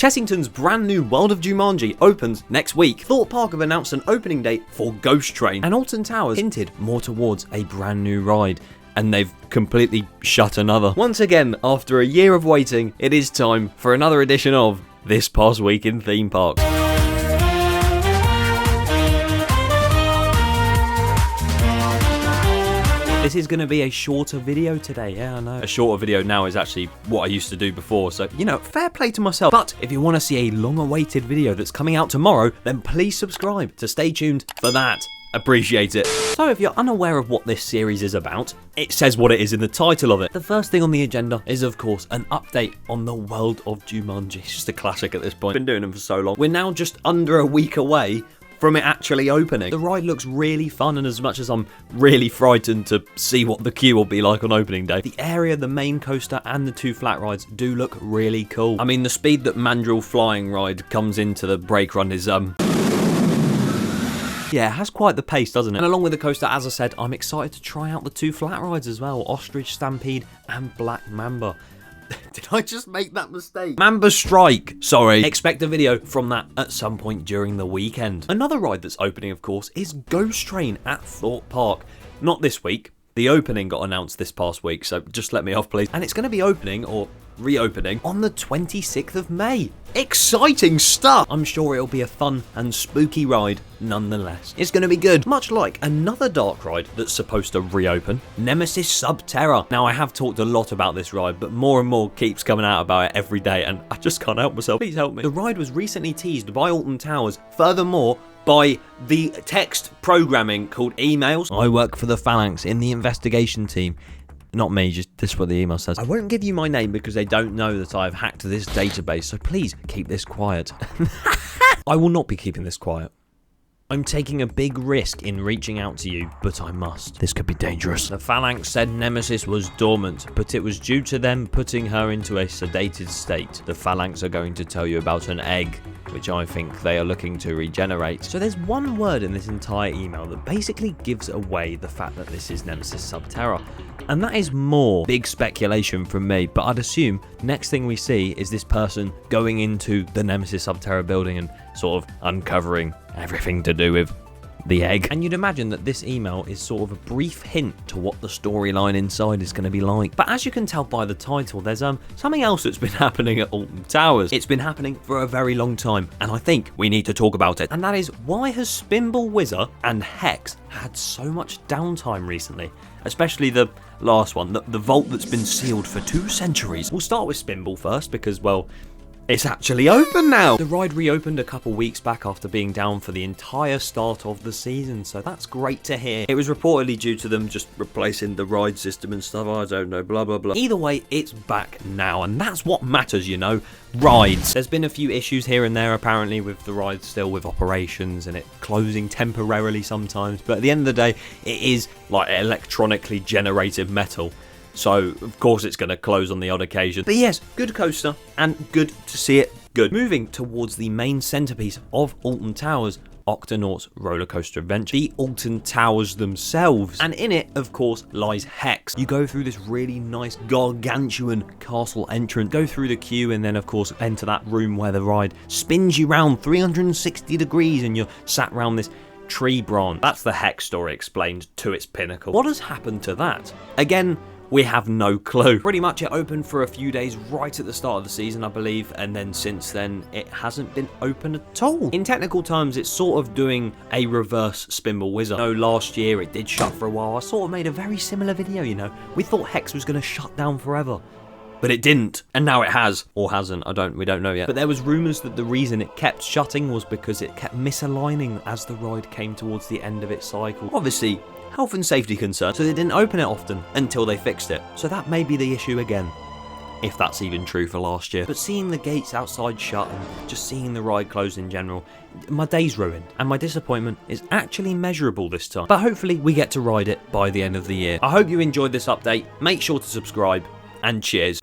Chessington's brand new World of Jumanji opens next week. Thorpe Park have announced an opening date for Ghost Train. And Alton Towers hinted more towards a brand new ride. And they've completely shut another. Once again, after a year of waiting, it is time for another edition of This Past Week in Theme Parks. This is going to be a shorter video today, yeah I know. A shorter video now is actually what I used to do before, so you know, fair play to myself. But if you want to see a long awaited video that's coming out tomorrow, then please subscribe to stay tuned for that. Appreciate it. So if you're unaware of what this series is about, it says what it is in the title of it. The first thing on the agenda is of course an update on the World of Jumanji. It's just a classic at this point. Been doing them for so long. We're now just under a week away from it actually opening. The ride looks really fun, and as much as I'm really frightened to see what the queue will be like on opening day, the area, the main coaster and the two flat rides do look really cool. I mean, the speed that Mandrill Flying Ride comes into the brake run is yeah, it has quite the pace, doesn't it? And along with the coaster, as I said, I'm excited to try out the two flat rides as well, Ostrich Stampede and Black Mamba. Did I just make that mistake? Mamba Strike, sorry. Expect a video from that at some point during the weekend. Another ride that's opening, of course, is Ghost Train at Thorpe Park. Not this week. The opening got announced this past week, so just let me off, please. And it's going to be opening, or reopening, on the 26th of May. Exciting stuff! I'm sure it'll be a fun and spooky ride nonetheless. It's going to be good. Much like another dark ride that's supposed to reopen, Nemesis Sub Terra. Now, I have talked a lot about this ride, but more and more keeps coming out about it every day, and I just can't help myself. Please help me. The ride was recently teased by Alton Towers. Furthermore, by the text programming called emails. I work for the Phalanx in the investigation team. Not me, just this is what the email says. I won't give you my name because they don't know that I've hacked this database, so please keep this quiet. I will not be keeping this quiet. I'm taking a big risk in reaching out to you, but I must. This could be dangerous. The Phalanx said Nemesis was dormant, but it was due to them putting her into a sedated state. The Phalanx are going to tell you about an egg, which I think they are looking to regenerate. So there's one word in this entire email that basically gives away the fact that this is Nemesis Sub Terra. And that is more big speculation from me, but I'd assume next thing we see is this person going into the Nemesis Sub Terra building and sort of uncovering everything to do with the egg. And you'd imagine that this email is sort of a brief hint to what the storyline inside is going to be like. But as you can tell by the title, there's something else that's been happening at Alton Towers. It's been happening for a very long time, and I think we need to talk about it. And that is, why has Spinball Whizzer and Hex had so much downtime recently? Especially the last one, the vault that's been sealed for 2 centuries. We'll start with Spinball first because, well, it's actually open now! The ride reopened a couple weeks back after being down for the entire start of the season, so that's great to hear. It was reportedly due to them just replacing the ride system and stuff, I don't know, blah blah blah. Either way, it's back now, and that's what matters, you know, rides. There's been a few issues here and there apparently with the ride still with operations and it closing temporarily sometimes, but at the end of the day, it is like electronically generated metal. So, of course, it's going to close on the odd occasion. But yes, good coaster, and good to see it good. Moving towards the main centerpiece of Alton Towers, Octonauts Roller Coaster Adventure, the Alton Towers themselves. And in it, of course, lies Hex. You go through this really nice gargantuan castle entrance, go through the queue, and then, of course, enter that room where the ride spins you round 360 degrees, and you're sat round this tree branch. That's the Hex story explained to its pinnacle. What has happened to that? Again, we have no clue. Pretty much it opened for a few days right at the start of the season, I believe, and then since then it hasn't been open at all. In technical terms, it's sort of doing a reverse Spinball Whizzer. No, last year it did shut for a while. I sort of made a very similar video, you know. We thought Hex was going to shut down forever, but it didn't, and now it has, or hasn't, we don't know yet. But there was rumours that the reason it kept shutting was because it kept misaligning as the ride came towards the end of its cycle. Obviously, health and safety concerns, so they didn't open it often until they fixed it. So that may be the issue again, if that's even true for last year. But seeing the gates outside shut and just seeing the ride closed in general, my day's ruined, and my disappointment is actually measurable this time. But hopefully we get to ride it by the end of the year. I hope you enjoyed this update. Make sure to subscribe, and cheers.